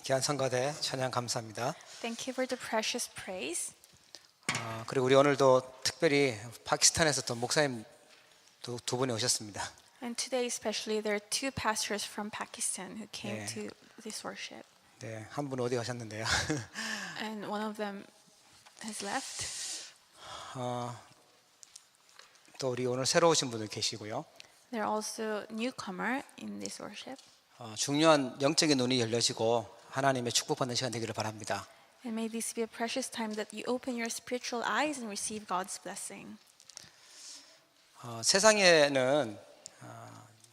귀한 성가대 찬양 감사합니다. Thank you for the precious praise. 그리고 우리 오늘도 특별히 파키스탄에서 또 목사님 두 분이 오셨습니다. And today especially there are two pastors from Pakistan who came 네. to this worship. 네, 한 분 어디 가셨는데요. And one of them has left. 또 우리 오늘 새로 오신 분들 계시고요. There are also newcomer in this worship. 중요한 영적인 눈이 열려지고 하나님의 축복받는 시간 되기를 바랍니다. And may this be a precious time that you open your spiritual eyes and receive God's blessing. 세상에는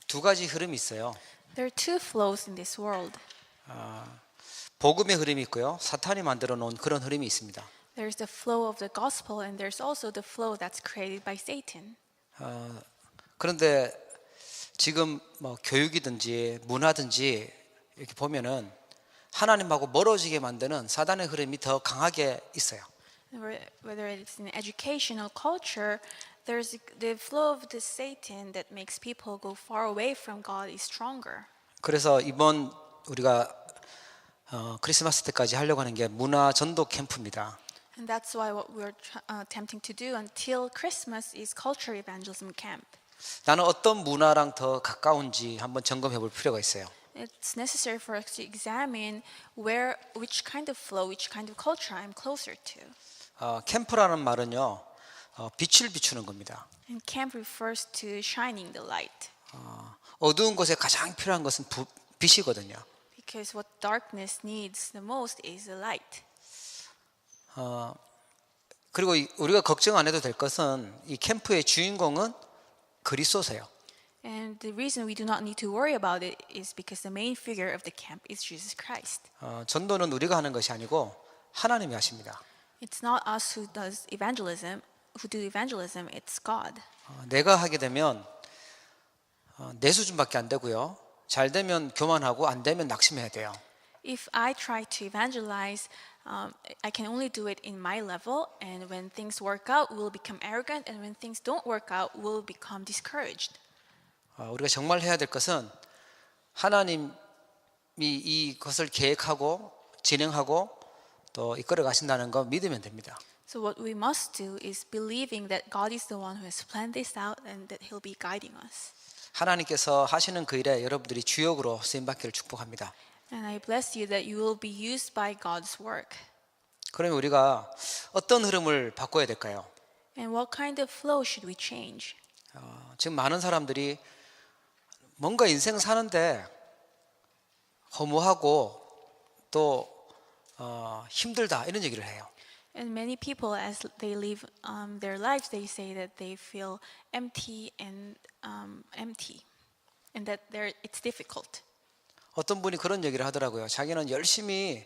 두 가지 흐름이 있어요. There are two flows in this world. 복음의 흐름이 있고요. 사탄이 만들어 놓은 그런 흐름이 있습니다. There's the flow of the gospel and there's also the flow that's created by Satan. 그런데 지금 뭐 교육이든지 문화든지 이렇게 보면은 하나님하고 멀어지게 만드는 사단의 흐름이 더 강하게 있어요. Whether it's in education or culture, there's the flow of the Satan that makes people go far away from God is stronger. 그래서 이번 우리가 크리스마스 때까지 하려고 하는 게 문화 전도 캠프입니다. And that's why what we're attempting to do until Christmas is culture evangelism camp. 나는 어떤 문화랑 더 가까운지 한번 점검해 볼 필요가 있어요. It's necessary for us to examine which kind of flow, which kind of culture I'm closer to. 캠프라는 말은요, 빛을 비추는 겁니다. And camp refers to shining the light. 어두운 곳에 가장 필요한 것은 빛이거든요. Because what darkness needs the most is the light. 그리고 우리가 걱정 안 해도 될 것은 이 캠프의 주인공은 그리스도세요. And the reason we do not need to worry about it is because the main figure of the camp is Jesus Christ. 전도는 우리가 하는 것이 아니고 하나님이 하십니다. It's not us who do evangelism, it's God. 내가 하게 되면 내 수준밖에 안 되고요. 잘 되면 교만하고 안 되면 낙심해야 돼요. If I try to evangelize, I can only do it in my level, and when things work out, we'll become arrogant, and when things don't work out, we'll become discouraged. 우리가 정말 해야 될 것은 하나님이 이것을 계획하고 진행하고 또 이끌어 가신다는 거 믿으면 됩니다. So what we must do is believing that God is the one who has planned this out and that He'll be guiding us. 하나님께서 하시는 그 일에 여러분들이 주역으로 쓰임 받기를 축복합니다. And I bless you that you will be used by God's work. 그러면 우리가 어떤 흐름을 바꿔야 될까요? And what kind of flow should we change? 지금 많은 사람들이 뭔가 인생 사는데 허무하고 또 힘들다 이런 얘기를 해요. And many people, as they live their lives, they say that they feel empty, and that it's difficult. 어떤 분이 그런 얘기를 하더라고요. 자기는 열심히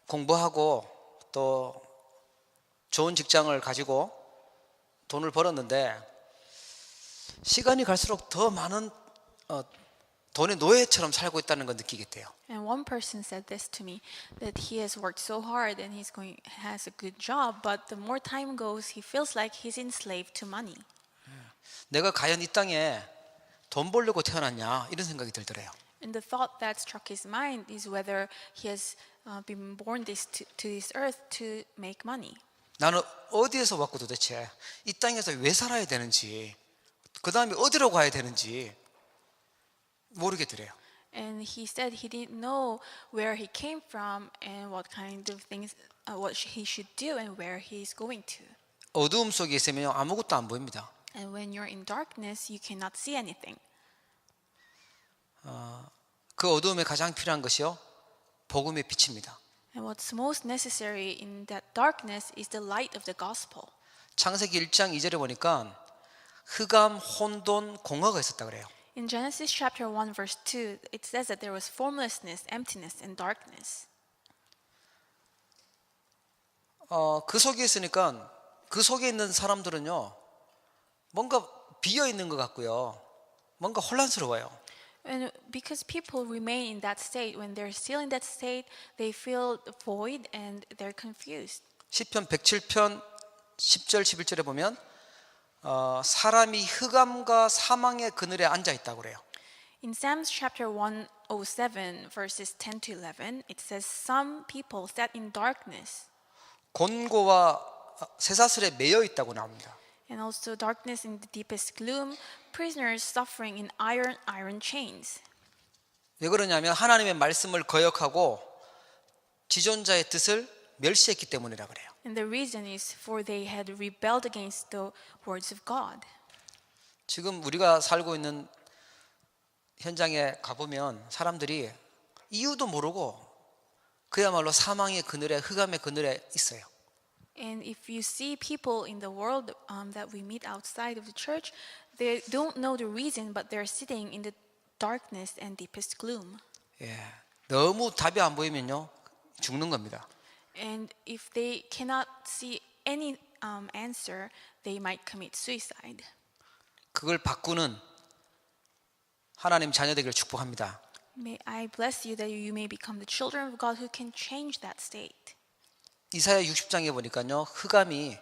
공부하고 또 좋은 직장을 가지고 돈을 벌었는데 시간이 갈수록 더 많은 돈의 노예처럼 살고 있다는 걸 느끼겠대요. And one person said this to me, that he has worked so hard and has a good job, but the more time goes, he feels like he's enslaved to money. 내가 과연 이 땅에 돈 벌려고 태어났냐 이런 생각이 들더래요. And the thought that struck his mind is whether he has been born to this earth to make money. 나는 어디에서 왔고 도대체 이 땅에서 왜 살아야 되는지 그 다음에 어디로 가야 되는지 모르겠더래요. And he said he didn't know where he came from and what kind of things, what he should do and where he is going to. 어두움 속에 있으면 아무것도 안 보입니다. And when you're in darkness, you cannot see anything. 그 어두움에 가장 필요한 것이요 복음의 빛입니다. And what's most necessary in that darkness is the light of the gospel. 창세기 1장 2절에 보니까 흑암, 혼돈, 공허가 있었다 그래요. In Genesis chapter 1 verse 2, it says that there was formlessness, emptiness, and darkness. 그 속에 있으니까 그 속에 있는 사람들은요 뭔가 비어 있는 것 같고요 뭔가 혼란스러워요. And because people remain in that state, when they're still in that state, they feel void and they're confused. 시편 107편 10절 11절에 보면 사람이 흑암과 사망의 그늘에 앉아 있다고 그래요. In Psalms chapter 107, verses 10 to 11, it says, Some people sat in darkness, 곤고와 쇠사슬에 매여 있다고 나옵니다. and also darkness in the deepest gloom, prisoners suffering in iron chains. 왜 그러냐면 하나님의 말씀을 거역하고 지존자의 뜻을 멸시했기 때문이라 그래요. And the reason is for they had rebelled against the words of God. 지금 우리가 살고 있는 현장에 가보면 사람들이 이유도 모르고 그야말로 사망의 그늘에 흑암의 그늘에 있어요. And if you see people in the world that we meet outside of the church, they don't know the reason, but they're sitting in the darkness and deepest gloom. 예, 너무 답이 안 보이면요 죽는 겁니다. And if they cannot see any answer, they might commit suicide. 그걸 바꾸는 하나님 자녀되기를 축복합니다. May I bless you that you may become the children of God who can change that state. 이사야 60장에 보니까요 흑암이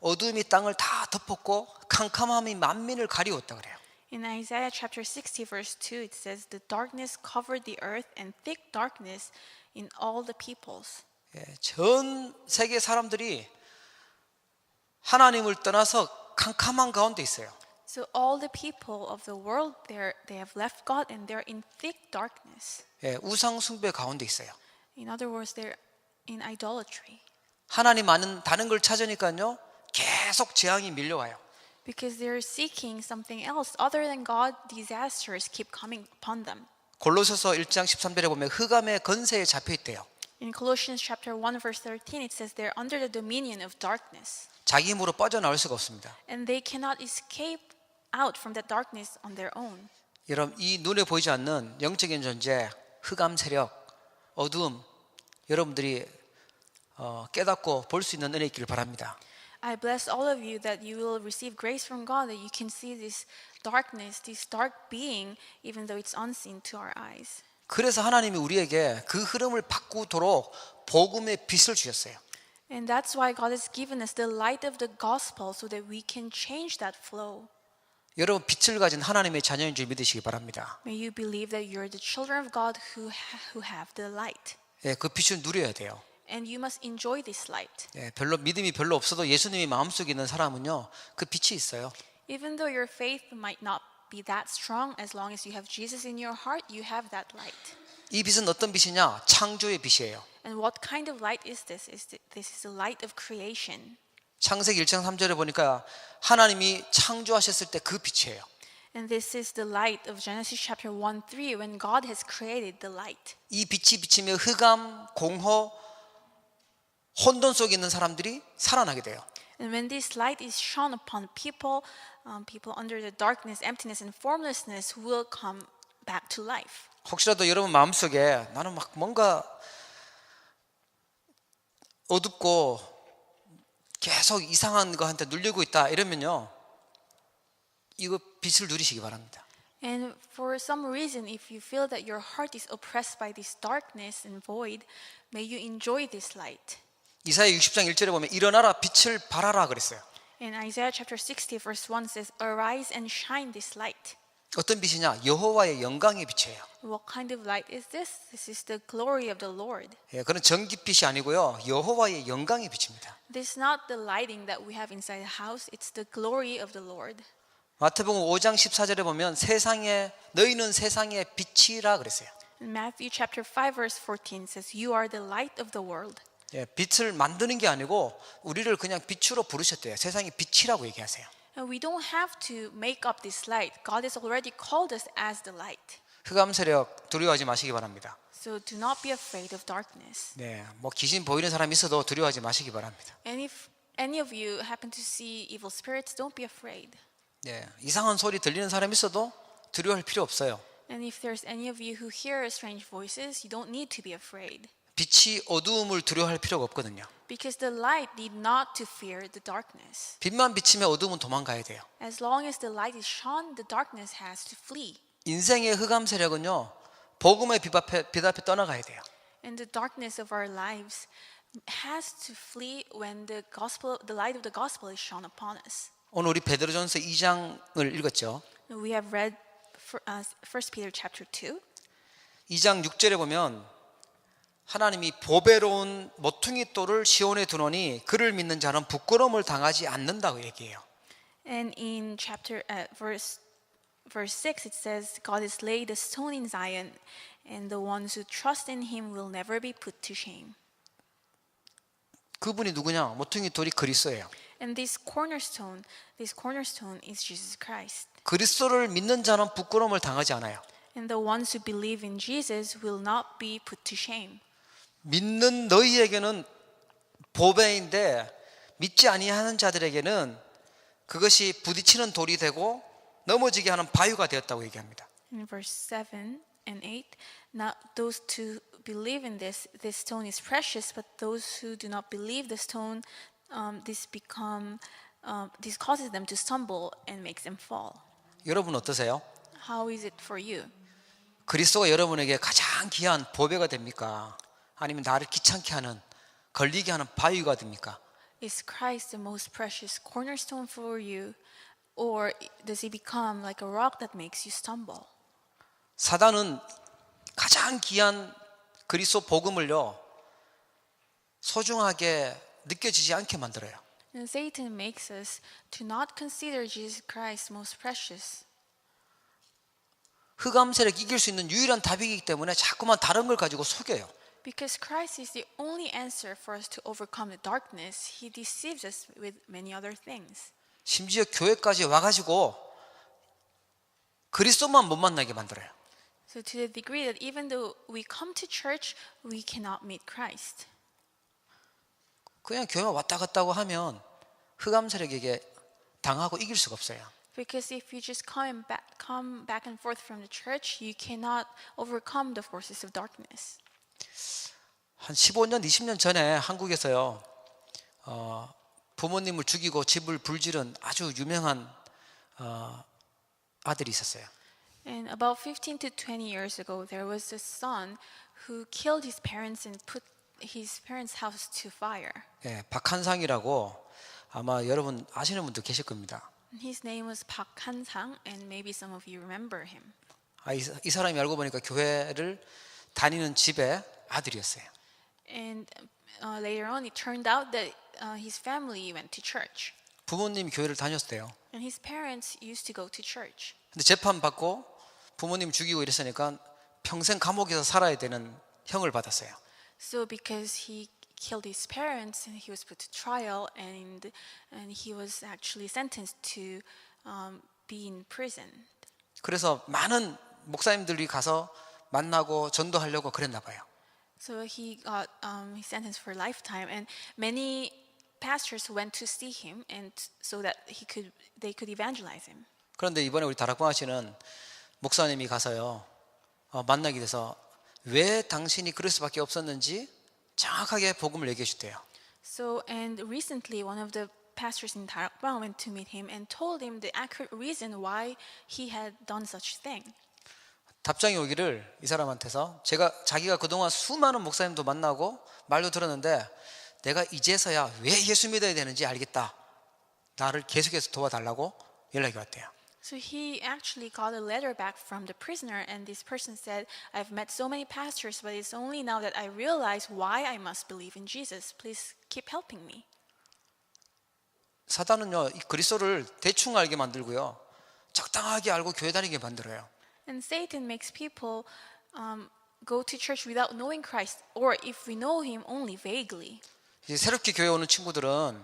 어둠이 땅을 다 덮었고 캄캄함이 만민을 가리웠다 그래요. In Isaiah chapter 60 verse 2 it says the darkness covered the earth and thick darkness in all the peoples. 예, 전 세계 사람들이 하나님을 떠나서 캄캄한 가운데 있어요. So all the people of the world they have left God and they're in thick darkness. 예, 우상 숭배 가운데 있어요. In other words, they're in idolatry. 하나님 아는 걸 찾으니까요 계속 재앙이 밀려와요. Because they're seeking something else other than God, disasters keep coming upon them. 골로새서 1장 13절에 보면 흑암의 건세에 잡혀 있대요. In Colossians chapter 1 verse 13 it says they're under the dominion of darkness 자기 힘으로 빠져나올 수가 없습니다. and they cannot escape out from that darkness on their own. 여러분 이 눈에 보이지 않는 영적인 존재, 흑암 세력, 어두움 여러분들이 깨닫고 볼 수 있는 은혜 있기를 바랍니다. I bless all of you that you will receive grace from God, that you can see this darkness, this dark being, even though it's unseen to our eyes. 그래서 하나님이 우리에게 그 흐름을 바꾸도록 복음의 빛을 주셨어요. And that's why God has given us the light of the gospel so that we can change that flow. 여러분 빛을 가진 하나님의 자녀인 줄 믿으시기 바랍니다. May you believe that you're the children of God who have the light. 예, 그 빛을 누려야 돼요. And you must enjoy this light. 예, 믿음이 별로 없어도 예수님이 마음속에 있는 사람은요, 그 빛이 있어요. Even though your faith might not be that strong, as long as you have Jesus in your heart, you have that light. 이 빛은 어떤 빛이냐? 창조의 빛이에요. And what kind of light is this? This is the light of creation. 창세기 1장 3절에 보니까 하나님이 창조하셨을 때 그 빛이에요. And this is the light of Genesis chapter 1:3 when God has created the light. 이 빛이 비치며 흑암, 공허, 혼돈 속에 있는 사람들이 살아나게 돼요. And when this light is shone upon people, people under the darkness, emptiness, and formlessness will come back to life. 혹시라도 여러분 마음속에 나는 막 뭔가 어둡고 계속 이상한 거한테 눌리고 있다 이러면요, 이거 빛을 누리시기 바랍니다. And for some reason, if you feel that your heart is oppressed by this darkness and void, may you enjoy this light. 이사야 60장 1절에 보면 일어나라 빛을 발하라 그랬어요. In Isaiah chapter 60 verse 1 says, "Arise and shine this light." 어떤 빛이냐? 여호와의 영광의 빛이에요. What kind of light is this? This is the glory of the Lord. 예, 그런 전기빛이 아니고요, 여호와의 영광의 빛입니다. This is not the lighting that we have inside the house. It's the glory of the Lord. 마태복음 5장 14절에 보면 너희는 세상의 빛이라 그랬어요. In Matthew chapter 5 verse 14 says, "You are the light of the world." 예, 빛을 만드는 게 아니고 우리를 그냥 빛으로 부르셨대요. 세상의 빛이라고 얘기하세요. And we don't have to make up this light. God has already called us as the light. 흑암 세력 두려워하지 마시기 바랍니다. So do not be afraid of darkness. 네, 뭐 귀신 보이는 사람 있어도 두려워하지 마시기 바랍니다. And if any of you happen to see evil spirits, don't be afraid. 네, 이상한 소리 들리는 사람 있어도 두려워할 필요 없어요. And if there's any of you who hear strange voices, you don't need to be afraid. 빛이 어두움을 두려워할 필요가 없거든요. Because the light need not to fear the darkness. 빛만 비치면 어두움은 도망가야 돼요. As long as the light is shone, the darkness has to flee. 인생의 흑암 세력은요, 복음의 빛 앞에 떠나가야 돼요. And the darkness of our lives has to flee when the light of the gospel is shone upon us. 오늘 우리 베드로전서 2장을 읽었죠. We have read 1 Peter chapter 2. 2장 6절에 보면 하나님이 보배로운 모퉁이 돌을 시온에 두노니 그를 믿는 자는 부끄러움을 당하지 않는다고 얘기해요. And in chapter verse 6 it says God has laid a stone in Zion and the ones who trust in him will never be put to shame. 그분이 누구냐? 모퉁이 돌이 그리스도예요. And this cornerstone is Jesus Christ. 그리스도를 믿는 자는 부끄러움을 당하지 않아요. And the ones who believe in Jesus will not be put to shame. 믿는 너희에게는 보배인데 믿지 아니하는 자들에게는 그것이 부딪히는 돌이 되고 넘어지게 하는 바위가 되었다고 얘기합니다. In verse 7 and 8, now those who believe in this stone is precious, but those who do not believe the stone, this causes them to stumble and makes them fall. 여러분 어떠세요? How is it for you? 그리스도가 여러분에게 가장 귀한 보배가 됩니까? 아니면 나를 귀찮게 하는, 걸리게 하는 바위가 됩니까? Is Christ the most precious cornerstone for you, or does he become like a rock that makes you stumble? 사단은 가장 귀한 그리스도 복음을요 소중하게 느껴지지 않게 만들어요. And Satan makes us to not consider Jesus Christ most precious. 흑암 세력 이길 수 있는 유일한 답이기 때문에 자꾸만 다른 걸 가지고 속여요. Because Christ is the only answer for us to overcome the darkness, he deceives us with many other things. 심지어 교회까지 와가지고 그리스도만 못 만나게 만들어요. So to the degree that even though we come to church, we cannot meet Christ. 그냥 교회 왔다 갔다고 하면 흑암 세력에게 당하고 이길 수가 없어요. Because if you just come back and forth from the church, you cannot overcome the forces of darkness. 한 15년, 20년 전에 한국에서요 부모님을 죽이고 집을 불지른 아주 유명한 아들이 있었어요. And about 15 to 20 years ago, there was a son who killed his parents and put his parents' house to fire. 예, 박한상이라고 아마 여러분 아시는 분도 계실 겁니다. His name was Park Han-sang, and maybe some of you remember him. 이 사람이 알고 보니까 교회를 다니는 집의 아들이었어요. And later on, it turned out that his family went to church. 부모님이 교회를 다녔대요. And his parents used to go to church. 근데 재판 받고 부모님 죽이고 이랬으니까 평생 감옥에서 살아야 되는 형을 받았어요. So because he killed his parents, and he was put to trial, and he was actually sentenced to be in prison. 그래서 많은 목사님들이 가서 만나고 전도하려고 그랬나 봐요. So he got his sentence for lifetime, and many pastors went to see him, and so that they could evangelize him. 그런데 이번에 우리 다락방아 씨는 목사님이 가서요 만나게 돼서 왜 당신이 그럴 수밖에 없었는지 정확하게 복음을 얘기해 주대요. So and recently, one of the pastors in Darakbang went to meet him and told him the accurate reason why he had done such thing. 답장이 오기를 이 사람한테서 자기가 그동안 수많은 목사님도 만나고 말도 들었는데 내가 이제서야 왜 예수 믿어야 되는지 알겠다. 나를 계속해서 도와달라고 연락이 왔대요. So he actually got a letter back from the prisoner, and this person said, I've met so many pastors, but it's only now that I realize why I must believe in Jesus. Please keep helping me. 사단은요 이 그리스도를 대충 알게 만들고요 적당하게 알고 교회 다니게 만들어요. And Satan makes people go to church without knowing Christ, or if we know him, only vaguely. 이제 새롭게 교회 오는 친구들은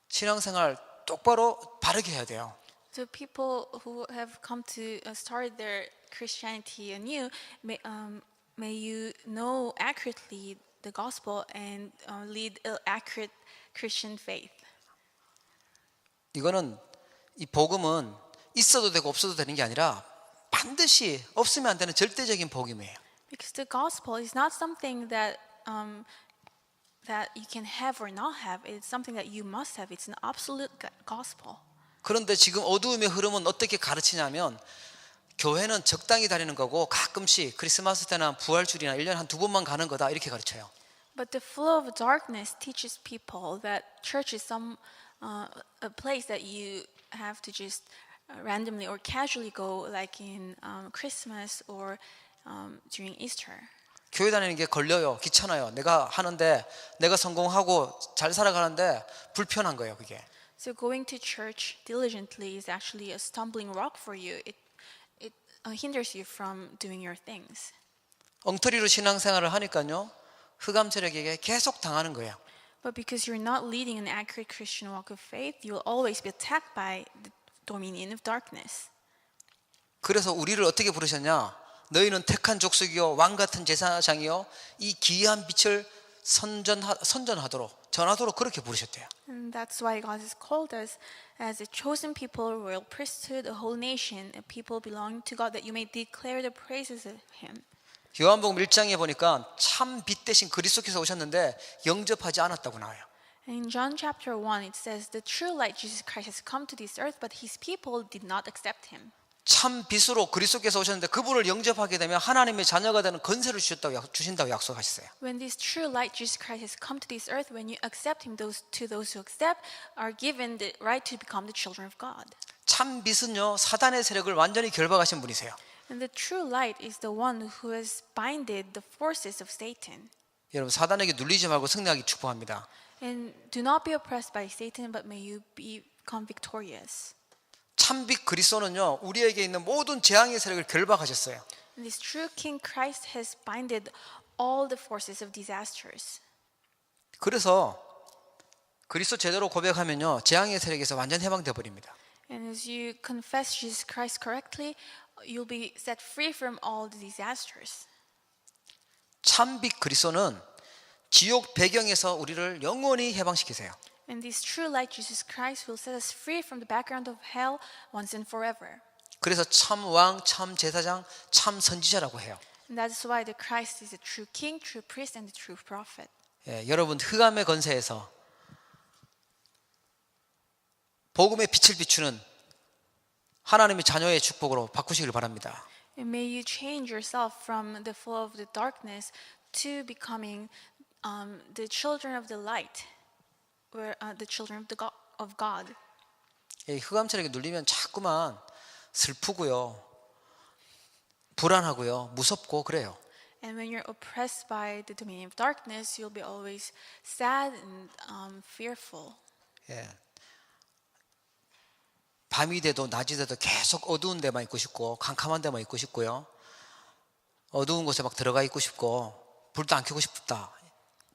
신앙생활 똑바로 바르게 해야 돼요. So people who have come to start their Christianity anew, may you know accurately the gospel and lead an accurate Christian faith. 이거는 이 복음은 있어도 되고 없어도 되는 게 아니라 반드시 없으면 안 되는 절대적인 복음이에요. Because the gospel is not something that you can have or not have. It's something that you must have. It's an absolute gospel. 그런데 지금 어두움의 흐름은 어떻게 가르치냐면 교회는 적당히 다니는 거고 가끔씩 크리스마스 때나 부활주일이나 1년에 한 2번만 가는 거다 이렇게 가르쳐요. But the flow of darkness teaches people that church is a place that you have to just randomly or casually go, like in Christmas or during Easter. 교회 다니는 게 걸려요. 귀찮아요. 내가 하는데 내가 성공하고 잘 살아가는데 불편한 거예요, 그게. So going to church diligently is actually a stumbling rock for you. It hinders you from doing your things. 엉터리로 신앙생활을 하니까요. 흑암 세력에게 계속 당하는 거예요. But because you're not leading an accurate Christian walk of faith, you will always be attacked by the dominion of darkness. 그래서 우리를 어떻게 부르셨냐? 너희는 택한 족속이요 왕 같은 제사장이요 이 기이한 빛을 전하도록 그렇게 부르셨대요. And that's why God has called us as a chosen people, a royal priesthood, a whole nation, a people belonging to God, that you may declare the praises of Him. 요한복음 1장에 보니까 참 빛 대신 그리스도께서 오셨는데 영접하지 않았다고 나와요. And in John chapter 1, it says, the true light, Jesus Christ, has come to this earth, but His people did not accept Him. 참 빛으로 그리스도께서 오셨는데 그분을 영접하게 되면 하나님의 자녀가 되는 건세를 주신다고 약속하셨어요. When this true light, Jesus Christ, has come to this earth, when you accept Him, those who accept are given the right to become the children of God. 참 빛은요 사단의 세력을 완전히 결박하신 분이세요. And the true light is the one who has binded the forces of Satan. 여러분 사단에게 눌리지 말고 승리하기 축복합니다. And do not be oppressed by Satan, but may you become victorious. 참빛 그리스도는요 우리에게 있는 모든 재앙의 세력을 결박하셨어요. And this true King Christ has binded all the forces of disasters. 그래서 그리스도 제대로 고백하면요 재앙의 세력에서 완전 해방돼 버립니다. And as you confess Jesus Christ correctly, you'll be set free from all the disasters. 참빛 그리스도는 지옥 배경에서 우리를 영원히 해방시키세요. And this true light, Jesus Christ, will set us free from the background of hell once and forever. 그래서 참 왕, 참 제사장, 참 선지자라고 해요. And that's why the Christ is the true King, true priest, and the true prophet. 예, 여러분 흑암의 건세에서 복음의 빛을 비추는 하나님의 자녀의 축복으로 바꾸시길 바랍니다. And may you change yourself from the flow of the darkness to becoming the children of the light, or the children of God. 이 흑암 세력에 눌리면 자꾸만 슬프고요, 불안하고요, 무섭고 그래요. And when you're oppressed by the dominion of darkness, you'll be always sad and fearful. 예. 밤이 돼도 낮이 돼도 계속 어두운 데만 있고 싶고 캄캄한 데만 있고 싶고요. 어두운 곳에 막 들어가 있고 싶고 불도 안 켜고 싶다.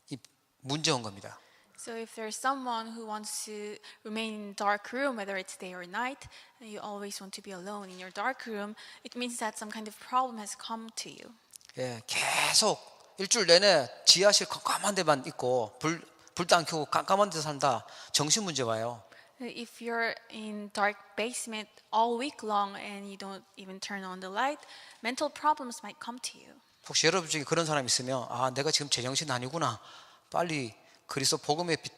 이 문제 온 겁니다. So if there's someone who wants to remain in dark room, whether it's day or night, and you always want to be alone in your dark room, it means that some kind of problem has come to you. 예, 계속 일주일 내내 지하실 깜깜한 데만 있고 불도 안 켜고 깜깜한 데서 산다. 정신 문제 와요. If you're in dark basement all week long and you don't even turn on the light, mental problems might come to you. 혹시 여러분 중에 그런 사람 있으면 아 내가 지금 제정신 아니구나. 빨리 그리스도 복음의 빛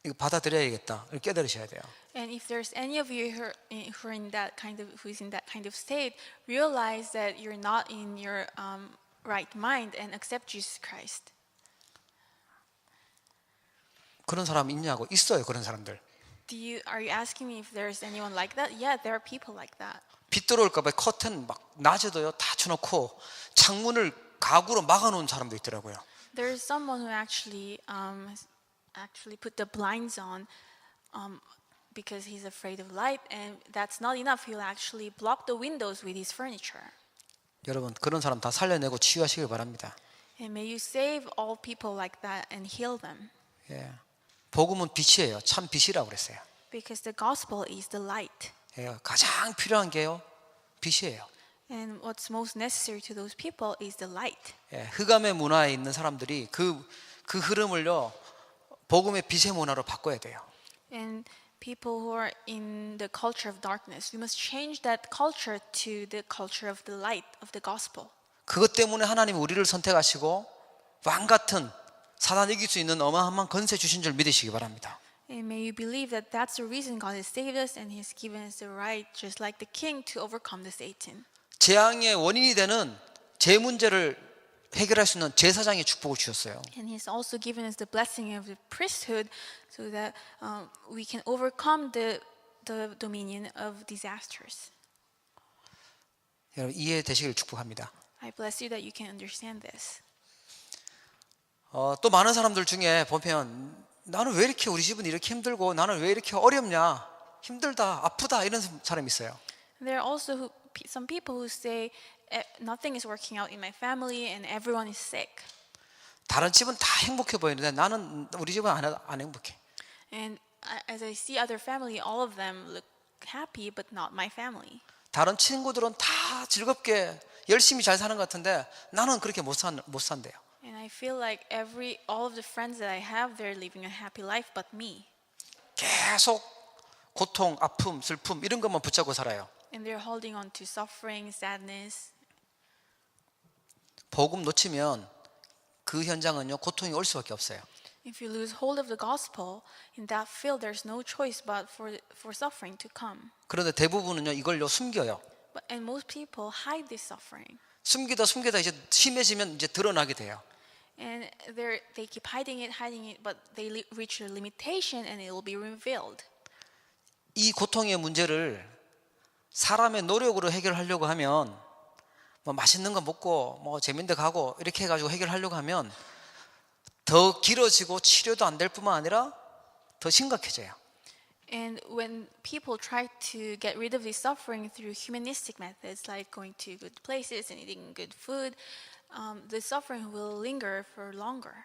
이거 받아들여야겠다. 이렇게 깨달으셔야 돼요. And if there's any of you who are in that kind of who's in that kind of state, realize that you're not in your right mind and accept Jesus Christ. 그런 사람 있냐고 있어요. 그런 사람들. Are you asking me if there's anyone like that? Yeah, there are people like that. 빛 들어올까 봐 커튼 막 낮에도요 다 쳐놓고 창문을 가구로 막아놓은 사람도 있더라고요. There is someone who actually put the blinds on because he's afraid of light, and that's not enough. He'll actually block the windows with his furniture. 여러분 그런 사람 다 살려내고 치유하시길 바랍니다. And may you save all people like that and heal them. 예. 복음은 빛이에요. 참 빛이라고 그랬어요. Because the gospel is the light. 예. 가장 필요한 게요. 빛이에요. And what's most necessary to those people is the light. 예. 흑암의 문화에 있는 사람들이 그 흐름을요. 복음의 빛의 문화로 바꿔야 돼요. And people who are in the culture of darkness, we must change that culture to the culture of the light of the gospel. 그것 때문에 하나님이 우리를 선택하시고 왕 같은 사단 이길 수 있는 어마어마한 건세 주신 줄 믿으시기 바랍니다. And may you believe that that's the reason God has saved us and He's given us the right, just like the king, to overcome the Satan. 재앙의 원인이 되는 제 문제를 해결할 수 있는 제사장의 축복을 주셨어요. And He's also given us the blessing of the priesthood, so that we can overcome the the dominion of disasters. 여러분 이해되시길 축복합니다. I bless you that you can understand this. 또 많은 사람들 중에 보면 나는 왜 이렇게 우리 집은 이렇게 힘들고 나는 왜 이렇게 어렵냐, 힘들다, 아프다 이런 사람이 있어요. There are also some people who say nothing is working out in my family and everyone is sick. 다른 집은 다 행복해 보이는데 나는 우리 집은 안 행복해. And as I see other family, all of them look happy, but not my family. 다른 친구들은 다 즐겁게 열심히 잘 사는 것 같은데 나는 그렇게 못 산대요. And I feel like all of the friends that I have, they're living a happy life, but me. 계속 고통, 아픔, 슬픔 이런 것만 붙잡고 살아요. And they're holding on to suffering, sadness. 복음 놓치면 그 현장은요 고통이 올 수밖에 없어요. If you lose hold of the gospel, in that field, there's no choice but for suffering to come. 그런데 대부분은요 이걸요 숨겨요. And most people hide this suffering. 숨기다 이제 심해지면 이제 드러나게 돼요. And they keep hiding it, but they reach a limitation and it will be revealed. 이 고통의 문제를 사람의 노력으로 해결하려고 하면 뭐 맛있는 거 먹고 뭐 재밌는 데 가고 이렇게 해가지고 해결하려고 하면 더 길어지고 치료도 안 될 뿐만 아니라 더 심각해져요. And when people try to get rid of this suffering through humanistic methods like going to good places and eating good food, the suffering will linger for longer.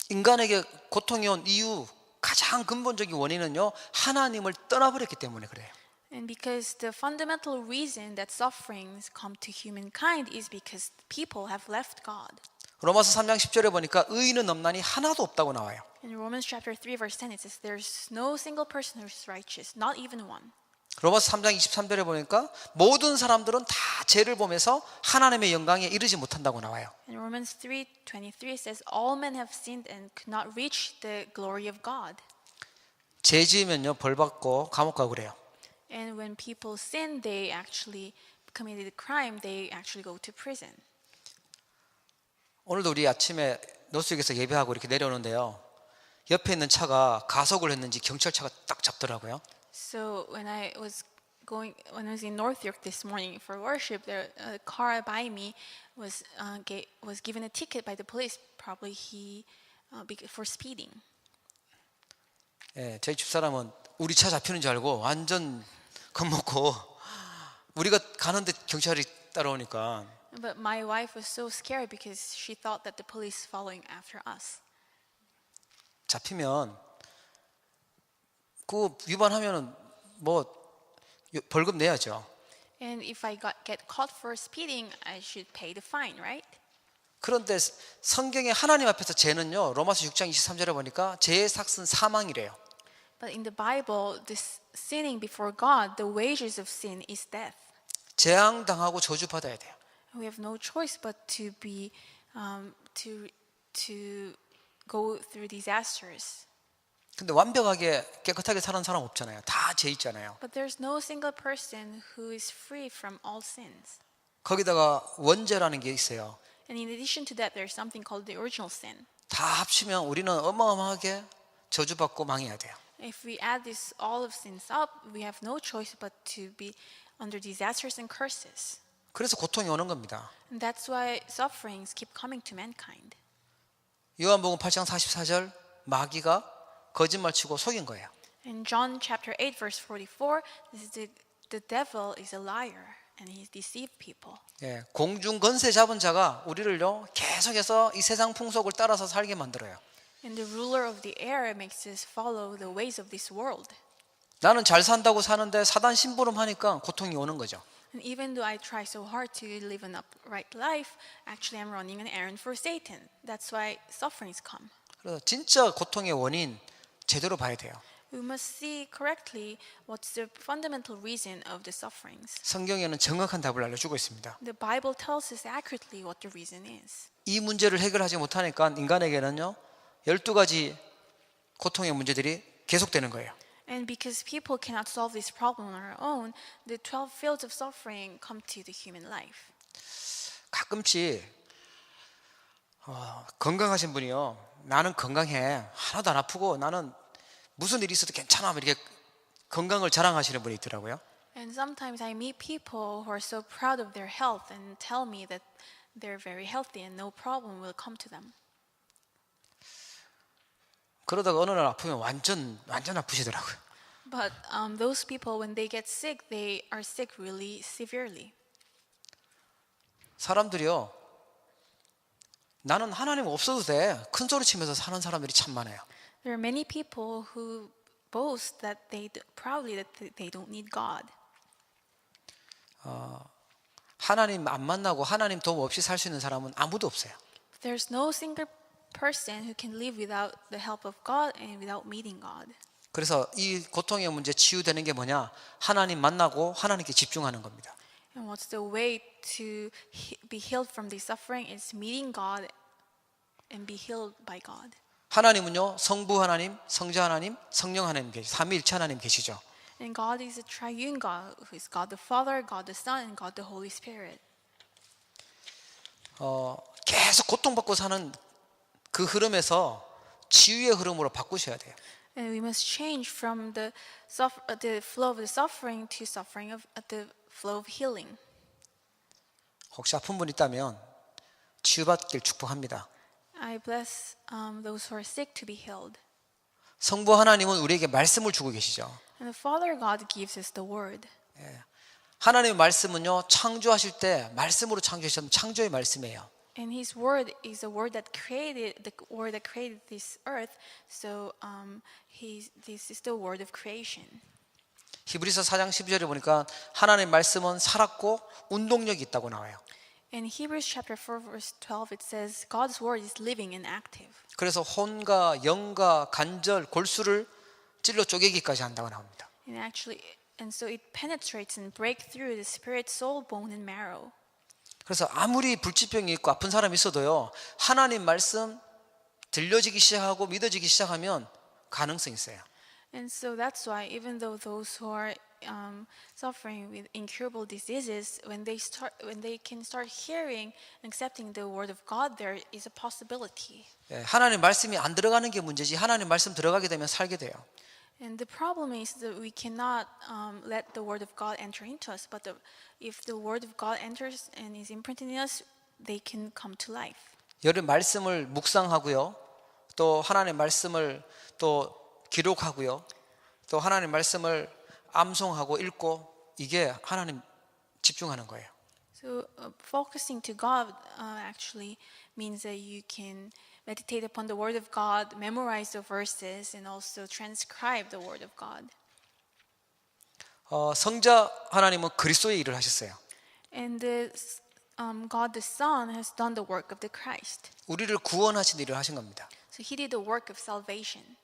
인간에게 고통이 온 이유 가장 근본적인 원인은요 하나님을 떠나버렸기 때문에 그래요. And because the fundamental reason that sufferings come to humankind is because people have left God. 로마서 3장 10절에 보니까 의인은 없나니 하나도 없다고 나와요. In Romans chapter 3 verse 10 it says there's no single person who is righteous, not even one. 로마서 3장 23절에 보니까 모든 사람들은 다 죄를 범해서 하나님의 영광에 이르지 못한다고 나와요. In Romans 3:23 it says all men have sinned and could not reach the glory of God. 죄 지으면요 벌 받고 감옥 가고 그래요. And when people sin, they actually committed a crime, they actually go to prison. 오늘도 우리 아침에 노스역에서 예배하고 이렇게 내려오는데요. 옆에 있는 차가 가속을 했는지 경찰차가 딱 잡더라고요. So when I was in North York this morning for worship, a car by me was given a ticket by the police. Probably for speeding. 예, 저희 집사람은 우리 차 잡히는 줄 알고 완전 겁먹고 우리가 가는데 경찰이 따라오니까. But my wife was so scared because she thought that the police following after us. 잡히면 그 위반하면은 뭐 벌금 내야죠. And if I get caught for speeding, I should pay the fine, right? 그런데 성경에 하나님 앞에서 죄는요 로마서 6장 23절에 보니까 죄의 삭은 사망이래요. But in the Bible, this sinning before God, the wages of sin is death. 재앙당하고 저주받아야 돼요. We have no choice but to be to go through disasters. 근데 완벽하게 깨끗하게 사는 사람 없잖아요. 다 죄 있잖아요. But there's no single person who is free from all sins. 거기다가 원죄라는 게 있어요. And in addition to that, there's something called the original sin. 다 합치면 우리는 어마어마하게 저주받고 망해야 돼요. If we add all of sins up, we have no choice but to be under disasters and curses. 그래서 고통이 오는 겁니다. And that's why sufferings keep coming to mankind. 요한복음 8장 44절 마귀가 거짓말치고 속인 거예요. In John chapter 8 verse 44, this is the devil is a liar and he deceived people. 예, 공중 권세 잡은 자가 우리를요 계속해서 이 세상 풍속을 따라서 살게 만들어요. And the ruler of the air makes us follow the ways of this world. 나는 잘 산다고 사는데 사단 심부름하니까 고통이 오는 거죠. And even though I try so hard to live an upright life, actually I'm running an errand for Satan. That's why sufferings come. 그래서 진짜 고통의 원인 제대로 봐야 돼요. We must see correctly what's the fundamental reason of the sufferings. 성경에는 정확한 답을 알려주고 있습니다. The Bible tells us accurately what the reason is. 이 문제를 해결하지 못하니까 인간에게는요 12가지 고통의 문제들이 계속되는 거예요. And because people cannot solve this problem on their own, the 12 fields of suffering come to the human life. 가끔씩 건강하신 분이요 나는 건강해 하나도 안 아프고 나는 무슨 일이 있어도 괜찮아 이렇게 건강을 자랑하시는 분이 있더라고요. And sometimes I meet people who are so proud of their health and tell me that they're very healthy and no problem will come to them. 그러다가 어느 날 아프면 완전 아프시더라고요. But those people, when they get sick, they are sick really severely. 사람들이요, 나는 하나님 없어도 돼, 큰 소리 치면서 사는 사람들이 참 많아요. There are many people who boast that proudly that they don't need God. 하나님 안 만나고 하나님 도움 없이 살 수 있는 사람은 아무도 없어요. There's no single person who can live without the help of God and without meeting God. 그래서 이 고통의 문제 치유되는 게 뭐냐? 하나님 만나고 하나님께 집중하는 겁니다. And what's the way to be healed from this suffering is meeting God and be healed by God. 하나님은요, 성부 하나님, 성자 하나님, 성령 하나님 삼위일체 하나님 계시죠. And God is a triune God, who is God the Father, God the Son, and God the Holy Spirit. 계속 고통받고 사는 그 흐름에서 치유의 흐름으로 바꾸셔야 돼요. And we must change from the flow of the suffering to suffering of the flow of healing. 혹시 아픈 분 있다면 치유받길 축복합니다. I bless those who are sick to be healed. 성부 하나님은 우리에게 말씀을 주고 계시죠. And the Father God gives us the word. 하나님의 말씀은요, 창조하실 때 말씀으로 창조하셨던 창조의 말씀이에요. And His word is the word that created this earth. So this is the word of creation. 히브리서 4장 12절에 보니까 하나님의 말씀은 살았고 운동력이 있다고 나와요. In Hebrews chapter 4 verse 12 it says God's word is living and active. 그래서 혼과 영과 관절, 골수를 찔러 쪼개기까지 한다고 나옵니다. And so it penetrates and breaks through the spirit, soul, bone, and marrow. 그래서 아무리 불치병이 있고 아픈 사람이 있어도요, 하나님 말씀 들려지기 시작하고 믿어지기 시작하면 가능성이 있어요. And so that's why even though those who are suffering with incurable diseases, when they can start hearing and accepting the word of God, there is a possibility. 하나님 말씀이 안 들어가는 게 문제지 하나님 말씀 들어가게 되면 살게 돼요. And the problem is that we cannot let the word of God enter into us. But if the word of God enters and is imprinted in us, they can come to life. 여러분 말씀을 묵상하고요, 또 하나님 말씀을 또 기록하고요, 또 하나님 말씀을 암송하고 읽고, 이게 하나님 집중하는 거예요. So focusing to God actually means that you can meditate upon the word of God, memorize the verses, and also transcribe the word of God. 성자 하나님은 그리스도의 일을 하셨어요. And God the Son has done the work of the Christ. 우리를 구원하신 일을 하신 겁니다. So He did the work of salvation.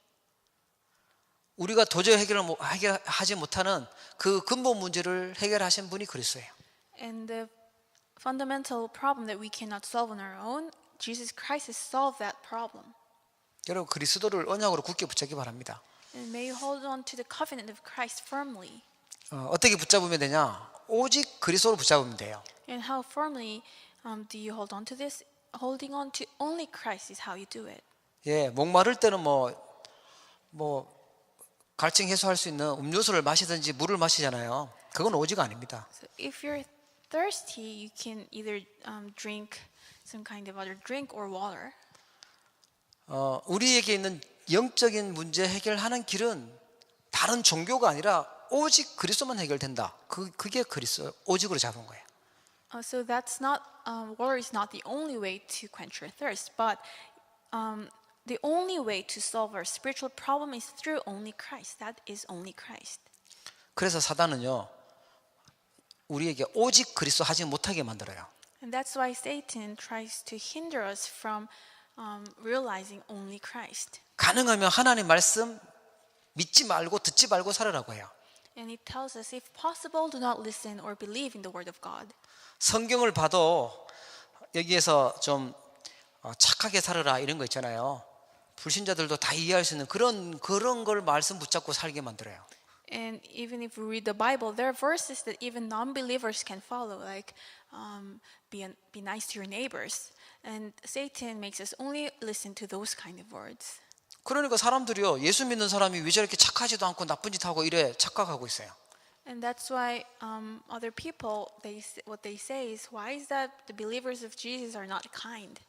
우리가 도저히 해결하지 못하는 그 근본 문제를 해결하신 분이 그리스도예요. And the fundamental problem that we cannot solve on our own, Jesus Christ has solved that problem. 여러분 그리스도를 언약으로 굳게 붙잡기 바랍니다. And may you hold on to the covenant of Christ firmly. 어떻게 붙잡으면 되냐? 오직 그리스도를 붙잡으면 돼요. And how firmly do you hold on to this? Holding on to only Christ is how you do it. 예, 목마를 때는 뭐 갈증 해소할 수 있는 음료수를 마시든지 물을 마시잖아요. 그건 오직 아닙니다. So if you're thirsty, you can either drink some kind of other drink or water. 우리에게 있는 영적인 문제 해결하는 길은 다른 종교가 아니라 오직 그리스도만 해결된다. 그게 그리스도 오직으로 잡은 거예요. So that's not water is not the only way to quench your thirst, but the only way to solve our spiritual problem is through only Christ. That is only Christ. 그래서 사단은요, 우리에게 오직 그리스도 하지 못하게 만들어요. And that's why Satan tries to hinder us from realizing only Christ. 가능하면 하나님 말씀 믿지 말고 듣지 말고 살으라고 해요. And he tells us, if possible, do not listen or believe in the word of God. 성경을 봐도 여기에서 좀 착하게 살으라 이런 거 있잖아요. 불신자들도 다 이해할 수 있는 그런 걸 말씀 붙잡고 살게 만들어요. And even if we read the Bible, there are verses that even non-believers can follow, like be nice to your neighbors. And Satan makes us only listen to those kind of words. 그러니까 사람들이요, 예수 믿는 사람이 왜 저렇게 착하지도 않고 나쁜 짓 하고 이래 착각하고 있어요. And that's why other people, what they say is, why is that the believers of Jesus are not kind?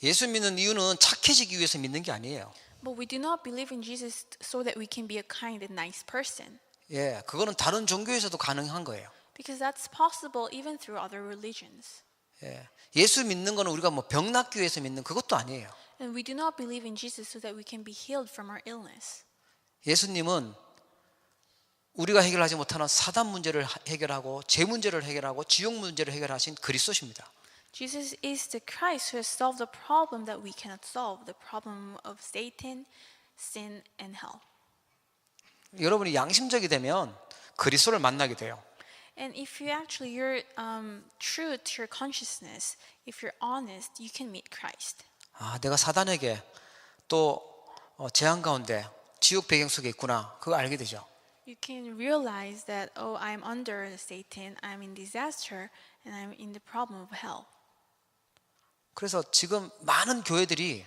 예수 믿는 이유는 착해지기 위해서 믿는 게 아니에요. But we do not believe in Jesus so that we can be a kind and nice person. 예, 그거는 다른 종교에서도 가능한 거예요. Because that's possible even through other religions. 예, 예수 믿는 거는 우리가 뭐 병 낫기 위해서 믿는 그것도 아니에요. And we do not believe in Jesus so that we can be healed from our illness. 예수님은 우리가 해결하지 못하는 사단 문제를 해결하고 죄 문제를 해결하고 지옥 문제를 해결하신 그리스도십니다. Jesus is the Christ who has solved the problem that we cannot solve, the problem of Satan, sin, and hell. 여러분이 양심적이 되면 그리스도를 만나게 돼요. And if you're true to your consciousness, if you're honest, you can meet Christ. 아, 내가 사단에게 또 재앙 가운데 지옥 배경 속에 있구나. 그거 알게 되죠. You can realize that, oh, I'm under Satan, I'm in disaster, and I'm in the problem of hell. 그래서 지금 많은 교회들이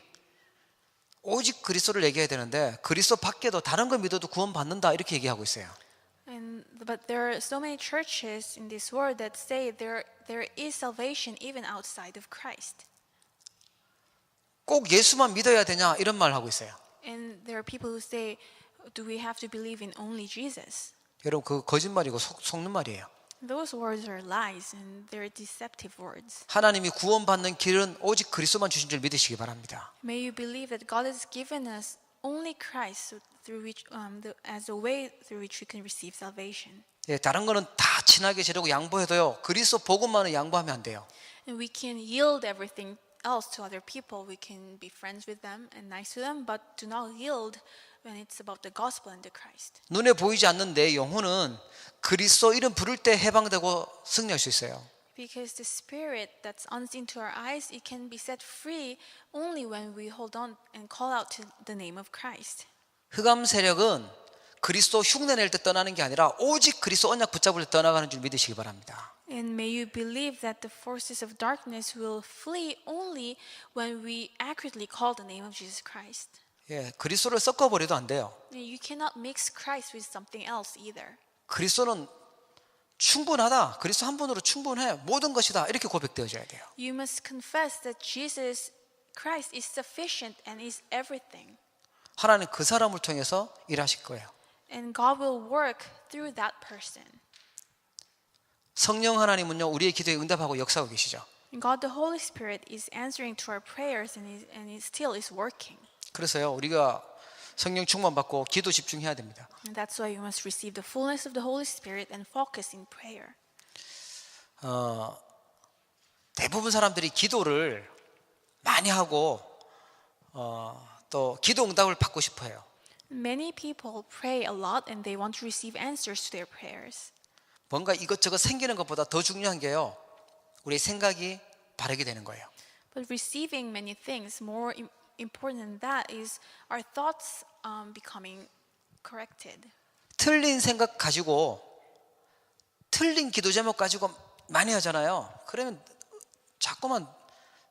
오직 그리스도를 얘기해야 되는데 그리스도 밖에도 다른 걸 믿어도 구원받는다 이렇게 얘기하고 있어요. But there are so many churches in this world that say there is salvation even outside of Christ. 꼭 예수만 믿어야 되냐 이런 말 하고 있어요. And there are people who say, do we have to believe in only Jesus? 여러분 그 거짓말이고 속는 말이에요. Those words are lies and they're deceptive words. 하나님이 구원받는 길은 오직 그리스도만 주신 줄 믿으시기 바랍니다. May you believe that God has given us only Christ through which, as a way through which we can receive salvation. 예, 다른 거는 다 친하게 지내고 양보해도요. 그리스도 복음만은 양보하면 안 돼요. And we can yield everything else to other people. We can be friends with them and nice to them, but do not yield when it's about the gospel and the Christ. 눈에 보이지 않는 내 영혼은 그리스도 이름 부를 때 해방되고 승리할 수 있어요. Because the spirit that's unseen to our eyes, it can be set free only when we hold on and call out to the name of Christ. 흑암 세력은 그리스도 흉내낼 때 떠나는 게 아니라 오직 그리스도 언약 붙잡을 때 떠나가는 줄 믿으시기 바랍니다. And may you believe that the forces of darkness will flee only when we accurately call the name of Jesus Christ. 예, 그리스도를 섞어버려도 안 돼요. You cannot mix Christ with something else either. 그리스도는 충분하다. 그리스도 한 분으로 충분해. 모든 것이다. 이렇게 고백되어져야 돼요. You must confess that Jesus Christ is sufficient and is everything. 하나님 그 사람을 통해서 일하실 거예요. And God will work through that person. 성령 하나님은요 우리의 기도에 응답하고 역사하고 계시죠. And God the Holy Spirit is answering to our prayers and he still is working. 그래서요 우리가 성령 충만 받고 기도 집중해야 됩니다. And that's why you must receive the fullness of the Holy Spirit and focus in prayer. 대부분 사람들이 기도를 많이 하고 또 기도 응답을 받고 싶어해요. Many people pray a lot and they want to receive answers to their prayers. 뭔가 이것저것 생기는 것보다 더 중요한 게요. 우리의 생각이 바르게 되는 거예요. But receiving many things, more important than that is our thoughts becoming corrected. 틀린 생각 가지고 틀린 기도 제목 가지고 많이 하잖아요. 그러면 자꾸만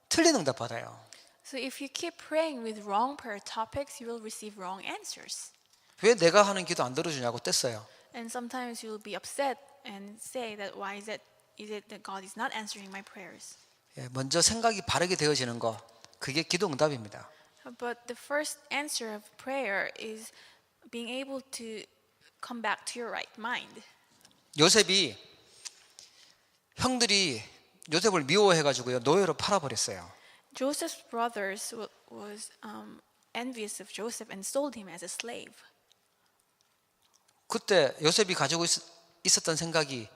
틀린 응답 받아요. So if you keep praying with wrong prayer topics, you will receive wrong answers. 왜 내가 하는 기도 안 들어주냐고 뗐어요. And sometimes you will be upset and say that why is it that God is not answering my prayers? 예, 먼저 생각이 바르게 되어지는 거 그게 기도 응답입니다. But the first answer of prayer is being able to come back to your right mind. 요셉이 형들이 요셉을 미워해가지고요 노예로 팔아버렸어요. Joseph's brothers was envious of Joseph and sold him as a slave. 그때 요셉이 가지고 있었던 생각이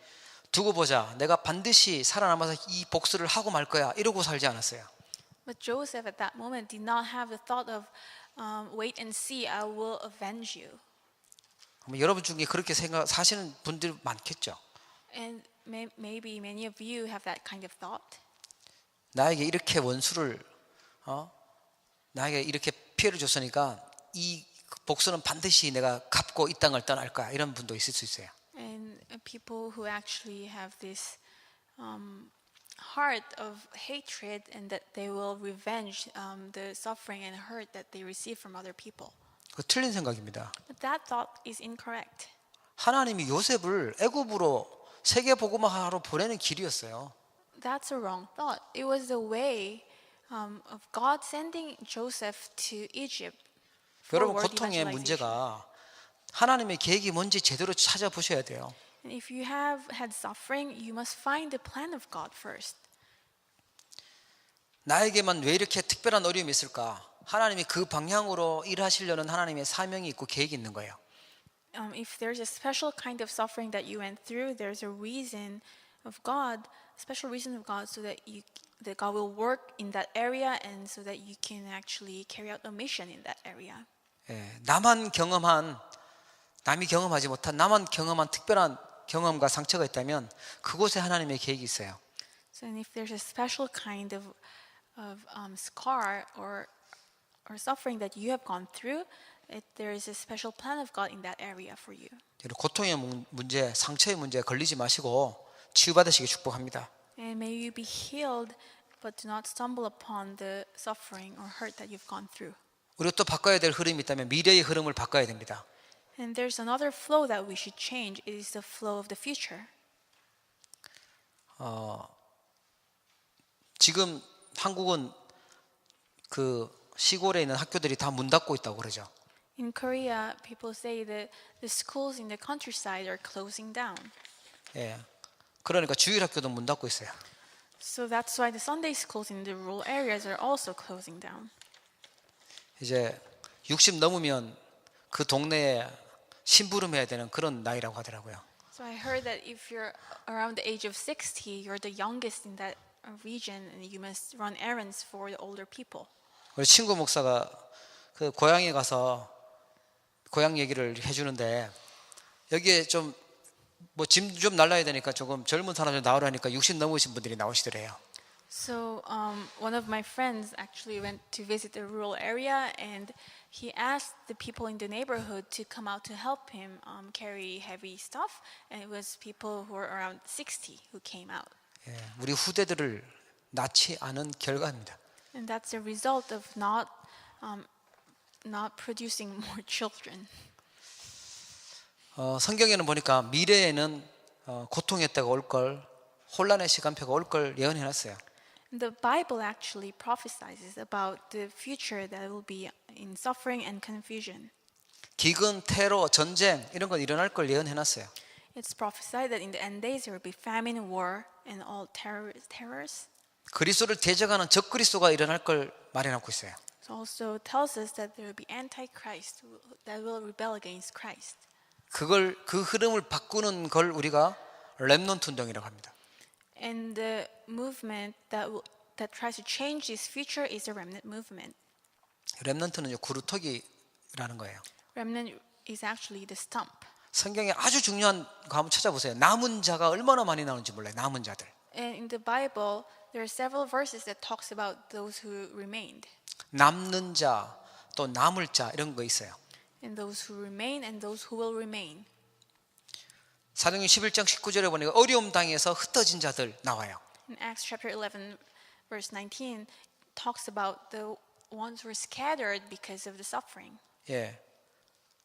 두고 보자. 내가 반드시 살아남아서 이 복수를 하고 말 거야. 이러고 살지 않았어요. But Joseph at that moment did not have the thought of wait and see, I will avenge you. 여러분 중에 그렇게 사시는 분들 많겠죠. And maybe many of you have that kind of thought. 나에게 이렇게 원수를 나에게 이렇게 피해를 줬으니까 이 복수는 반드시 내가 갚고 이 땅을 떠날 거야. 이런 분도 있을 수 있어요. And people who actually have this heart of hatred and that they will revenge the suffering and hurt that they receive from other people. 그 틀린 생각입니다. But that thought is incorrect. 하나님이 요셉을 애굽으로 세계 복음화하러 보내는 길이었어요. That's a wrong thought. It was the way of God sending Joseph to Egypt. for 여러분 world 고통의 evangelization. 문제가 하나님의 계획이 뭔지 제대로 찾아보셔야 돼요. And if you have had suffering, you must find the plan of God first. 나에게만 왜 이렇게 특별한 어려움이 있을까? 하나님이 그 방향으로 일하시려는 하나님의 사명이 있고 계획이 있는 거예요. If there's a special kind of suffering that you went through, there's a reason of God, special reason of God, so that God will work in that area, and so that you can actually carry out a mission in that area. 예, 남이 경험하지 못한 나만 경험한 특별한 경험과 상처가 있다면 그곳에 하나님의 계획이 있어요. So, and if there's a special kind of scar or suffering that you have gone through, there is a special plan of God in that area for you. 고통의 문제, 상처의 문제에 걸리지 마시고 치유받으시기 축복합니다. And may you be healed, but do not stumble upon the suffering or hurt that you've gone through. 우리가 또 바꿔야 될 흐름이 있다면 미래의 흐름을 바꿔야 됩니다. And there's another flow that we should change. It is the flow of the future. 지금 한국은 그 시골에 있는 학교들이 다 문 닫고 있다고 그러죠. In Korea, people say that the schools in the countryside are closing down. 예. 그러니까 주일 학교도 문 닫고 있어요. So that's why the Sunday schools in the rural areas are also closing down. 이제 60 넘으면 그 동네에 심부름해야 되는 그런 나이라고 하더라고요. So I heard that if you're around the age of 60, you're the youngest in that region, and you must run errands for the older people. 우리 친구 목사가 그 고향에 가서 고향 얘기를 해주는데 여기에 좀 뭐 짐 좀 날라야 되니까 조금 젊은 사람들 나오라니까 60 넘으신 분들이 나오시더래요. So one of my friends actually went to visit the rural area, and he asked the people in the neighborhood to come out to help him carry heavy stuff, and it was people who were around 60 who came out. 예, 우리 후대들을 낳지 않은 결과입니다. And that's a result of not producing more children. 성경에는 보니까 미래에는 고통의 때가 올 걸, 혼란의 시간표가 올 걸 예언해놨어요. The Bible actually prophesies about the future that will be in suffering and confusion. 기근, 테러, 전쟁 이런 건 일어날 걸 예언해놨어요. It's prophesied that in the end days there will be famine, war, and all terrors. 그리스도를 대적하는 적그리스도가 일어날 걸 말해놓고 있어요. It also tells us that there will be antichrist that will rebel against Christ. 그 흐름을 바꾸는 걸 우리가 렘넌트 운동이라고 합니다. And the movement that tries to change this future is the remnant movement. 렘넌트는 구루터기라는 거예요. Remnant is actually the stump. 성경에 아주 중요한 거 한번 찾아보세요. 남은 자가 얼마나 많이 나오는지 몰라요. 남은 자들. And in the Bible, there are several verses that talks about those who remained. 남는 자, 또 남을 자 이런 거 있어요. And those who remain and those who will remain. 사도행전 11장 19절에 보니까 어려움 당해서 흩어진 자들 나와요. In Acts chapter 11, verse 19, talks about the ones who were scattered because of the suffering. 예,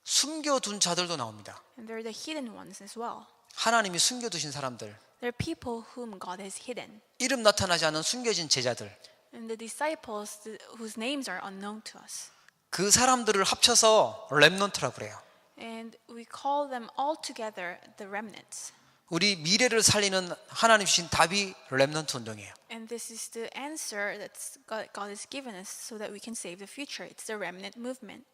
숨겨둔 자들도 나옵니다. And there are the hidden ones as well. 하나님이 숨겨두신 사람들, There are people whom God has hidden. 이름 나타나지 않은 숨겨진 제자들, And the disciples whose names are unknown to us. 그 사람들을 합쳐서 렘넌트라고 그래요. And we call them all together the remnants. 우리 미래를 살리는 하나님 주신 답이 렘넌트 운동이에요. And this is the answer that God has given us so that we can save the future. It's the remnant movement.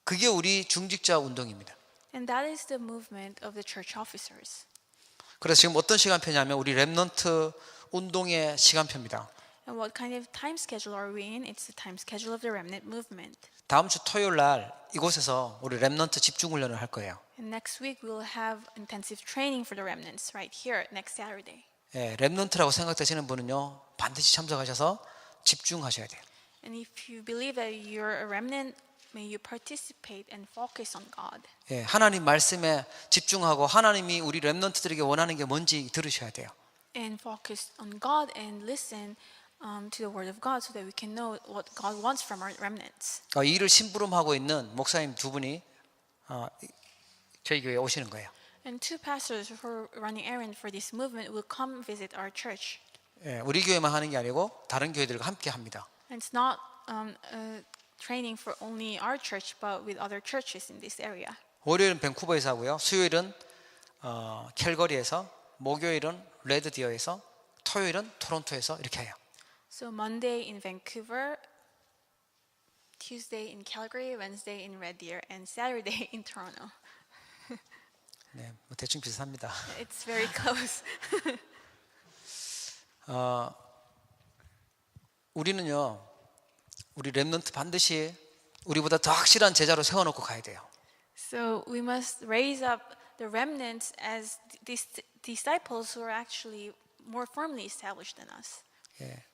그게 우리 중직자 운동입니다. And that is the movement of the church officers. 그래서 지금 어떤 시간표냐면 우리 렘넌트 운동의 시간표입니다. And what kind of time schedule are we in? It's the time schedule of the remnant movement. 다음 주 토요일 날 이곳에서 우리 렘넌트 집중 훈련을 할 거예요. And next week we will have intensive training for the remnants right here next Saturday. 예, 렘넌트라고 생각되시는 분은요 반드시 참석하셔서 집중하셔야 돼요. And if you believe that you're a remnant, may you participate and focus on God. 예, 하나님 말씀에 집중하고 하나님이 우리 렘넌트들에게 원하는 게 뭔지 들으셔야 돼요. and focus on God and listen to the word of God so that we can know what God wants from our remnants. 이 일을 심부름하고 있는 목사님 두 분이 저희 교회에 오시는 거예요. And two pastors who are running errand for this movement will come visit our church. 예, 우리 교회만 하는 게 아니고 다른 교회들과 함께 합니다. And it's not training for only our church, but with other churches in this area. 월요일은 밴쿠버에서 하고요. 수요일은 캘거리에서, 목요일은 레드디어에서, 토요일은 토론토에서 이렇게 해요. So Monday in Vancouver, Tuesday in Calgary, Wednesday in Red Deer, and Saturday in Toronto. 네, 뭐 대충 비슷합니다. It's very close. 우리는요, 우리 렘넌트 반드시 우리보다 더 확실한 제자로 세워놓고 가야 돼요. So we must raise up the remnants as these disciples who are actually more firmly established than us. 예.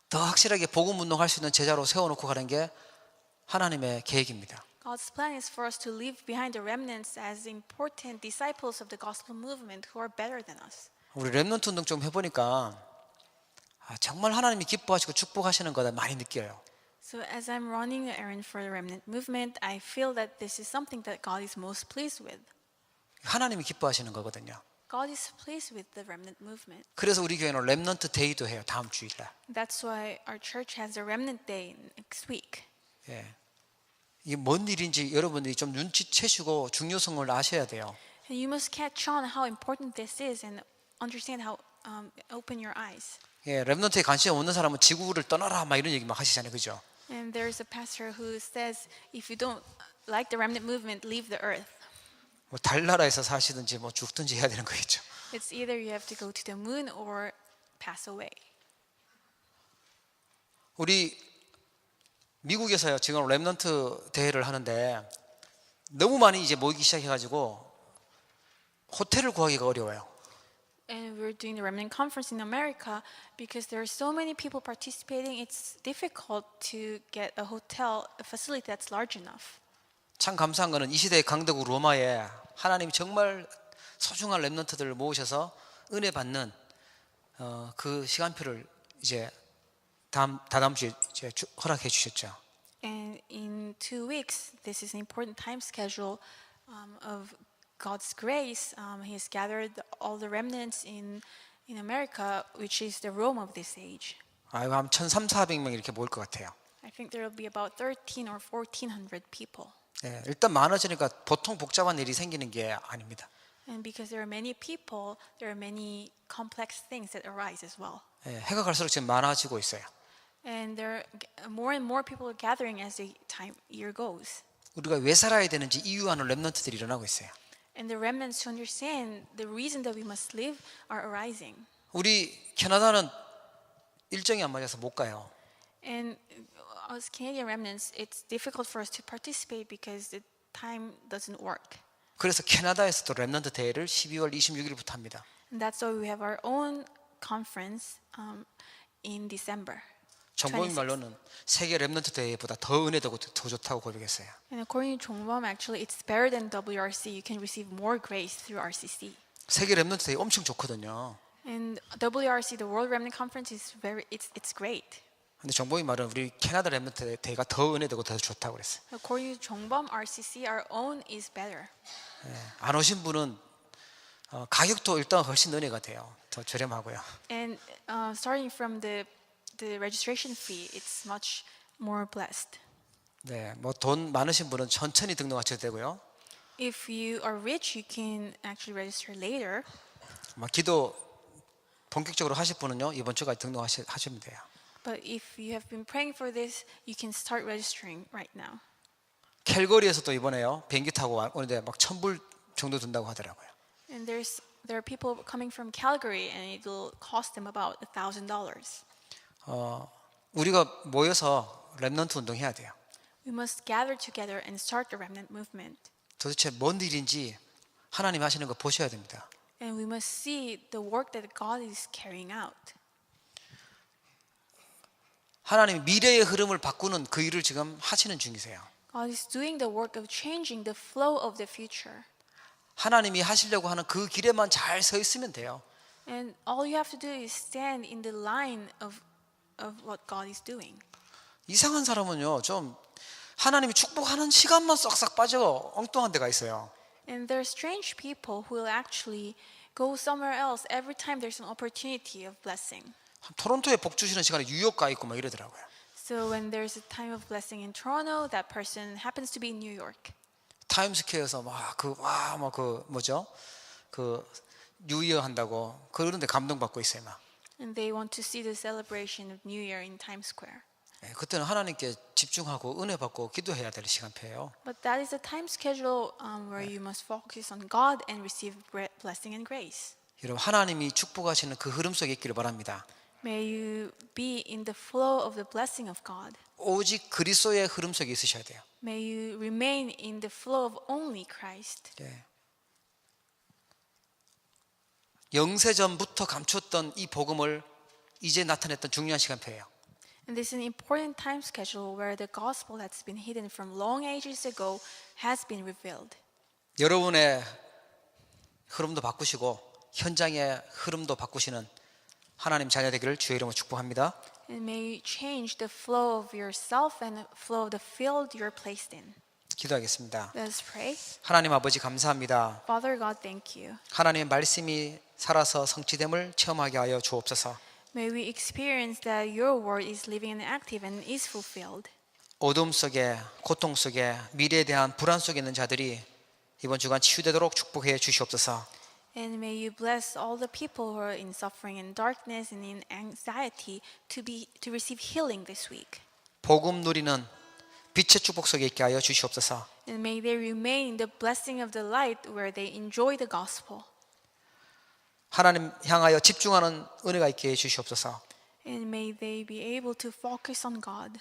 더 확실하게 복음 운동할 수 있는 제자로 세워놓고 가는 게 하나님의 계획입니다. God's plan is for us to leave behind the remnants as important disciples of the gospel movement who are better than us. 우리 렘넌트 운동 좀 해보니까 정말 하나님이 기뻐하시고 축복하시는 거다 많이 느껴요. So as I'm running the errand for the remnant movement, I feel that this is something that God is most pleased with. 하나님이 기뻐하시는 거거든요. God is pleased with the remnant movement. 그래서 우리 교회는 렘넌트 데이도 해요. 다음 주일날. That's why our church has a remnant day next week. 예. 이게 뭔 일인지 여러분들이 좀 눈치채시고 중요성을 아셔야 돼요. And you must catch on how important this is and understand how open your eyes. 예, 렘넌트에 관심 없는 사람은 지구를 떠나라 막 이런 얘기 막 하시잖아요, 그죠? And there's a pastor who says, if you don't like the remnant movement, leave the earth. 뭐 달나라에서 사시든지 뭐 죽든지 해야 되는 거겠죠. It's either you have to go to the moon or pass away. 우리 미국에서요 지금 렘넌트 대회를 하는데 너무 많이 이제 모이기 시작해가지고 호텔을 구하기가 어려워요. And we're doing the remnant conference in America because there are so many people participating. It's difficult to get a hotel, a facility that's large enough. 참 감사한 거는 이 시대의 강대국 로마에 하나님이 정말 소중한 렘넌트들을 모으셔서 은혜 받는 그 시간표를 이제 다다음 주에 이제 허락해 주셨죠. And in 2 weeks, this is an important time schedule of God's grace. He has gathered all the remnants in America, which is the Rome of this age. 아이고 한 1,300~1,400명 이렇게 모일 것 같아요. I think there will be about 13 or 1,400 people. 예, 일단 많아지니까 보통 복잡한 일이 생기는 게 아닙니다. And because there are many people, there are many complex things that arise as well. 예, 해가 갈수록 지금 많아지고 있어요. And there are more and more people are gathering as the year goes. 우리가 왜 살아야 되는지 이유하는 렘넌트들이 일어나고 있어요. And the remnants who understand the reason that we must live are arising. 우리 캐나다는 일정이 안 맞아서 못 가요. And as Canadian remnants, it's difficult for us to participate because the time doesn't work. 그래서 캐나다에서도 렘넌트 대회를 12월 26일부터 합니다. And that's why we have our own conference in December. 정보인 26th. 말로는 세계 렘넌트 대회보다 더 은혜되고 더 좋다고 고백했어요. And according to Chongbom, actually, it's better than WRC. You can receive more grace through RCC. 세계 렘넌트 대회 엄청 좋거든요. And WRC, the World Remnant Conference, is it's great. 근데 정보인 말은 우리 캐나다 렘넌트 대회가 더 은혜되고 더 좋다고 그랬어요. According to Chongbom, RCC, our own is better. 안 오신 분은 가격도 일단 훨씬 은혜가 돼요. 더 저렴하고요. And starting from the registration fee, it's much more blessed. 네, 뭐 돈 많으신 분은 천천히 등록하셔도 되고요. If you are rich, you can actually register later. 막 기도 본격적으로 하실 분은요 이번 주까지 등록하시면 돼요. But if you have been praying for this, you can start registering right now. 캘거리에서도 이번에요 비행기 타고 오는데 막 $1,000 정도 든다고 하더라고요. And there are people coming from Calgary, and it will cost them about $1,000. 우리가 모여서 렘넌트 운동해야 돼요. We must gather together and start the remnant movement. 도대체 뭔 일인지 하나님 하시는 거 보셔야 됩니다. And we must see the work that God is carrying out. 하나님이 미래의 흐름을 바꾸는 그 일을 지금 하시는 중이세요. God is doing the work of changing the flow of the future. 하나님이 하시려고 하는 그 길에만 잘 서 있으면 돼요. And all you have to do is stand in the line of what God is doing. 이상한 사람은요, 좀 하나님이 축복하는 시간만 싹싹 빠져 엉뚱한 데가 있어요. And there are strange people who will actually go somewhere else every time there's an opportunity of blessing. 토론토에 복 주시는 시간에 뉴욕 가 있고 막 이러더라고요. So when there's a time of blessing in Toronto, that person happens to be in New York. 타임스퀘어에서 뭐죠? 그 뉴이어 한다고 그런데 감동받고 있어요, 막. And they want to see the celebration of New Year in Times Square. 예, 그때는 하나님께 집중하고 은혜 받고 기도해야 될 시간표예요. But that is a time schedule where you must focus on God and receive blessing and grace. 여러분, 하나님이 축복하시는 그 흐름 속에 있기를 바랍니다. May you be in the flow of the blessing of God. 오직 그리스도의 흐름 속에 있으셔야 돼요. May you remain in the flow of only Christ. 예. 영세 전부터 감췄던 이 복음을 이제 나타냈던 중요한 시간표예요. And this is an important time schedule where the gospel that's been hidden from long ages ago has been revealed. 여러분의 흐름도 바꾸시고 현장의 흐름도 바꾸시는 하나님 자녀 되기를 주의 이름으로 축복합니다. And may you change the flow of yourself and the flow of the field you're placed in. 기도하겠습니다. Let us pray. 하나님 아버지 감사합니다. Father God, thank you. 하나님의 말씀이 살아서 성취됨을 체험하게 하여 주옵소서. May we experience that your word is living and active and is fulfilled. 어둠 속에 고통 속에 미래에 대한 불안 속에 있는 자들이 이번 주간 치유되도록 축복해 주시옵소서. And may you bless all the people who are in suffering and darkness and in anxiety to receive healing this week. 복음 누리는 빛의 축복 속에 있게 하여 주시옵소서. And may they remain in the blessing of the light where they enjoy the gospel. 하나님 향하여 집중하는 은혜가 있게 해 주시옵소서. And may they be able to focus on God.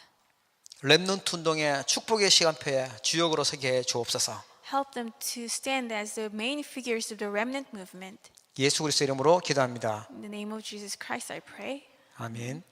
렘넌트 운동의 축복의 시간표에 주역으로 서게 해 주옵소서. Help them to stand as the main figures of the remnant movement. 예수 그리스도 이름으로 기도합니다. In the name of Jesus Christ, I pray. 아멘.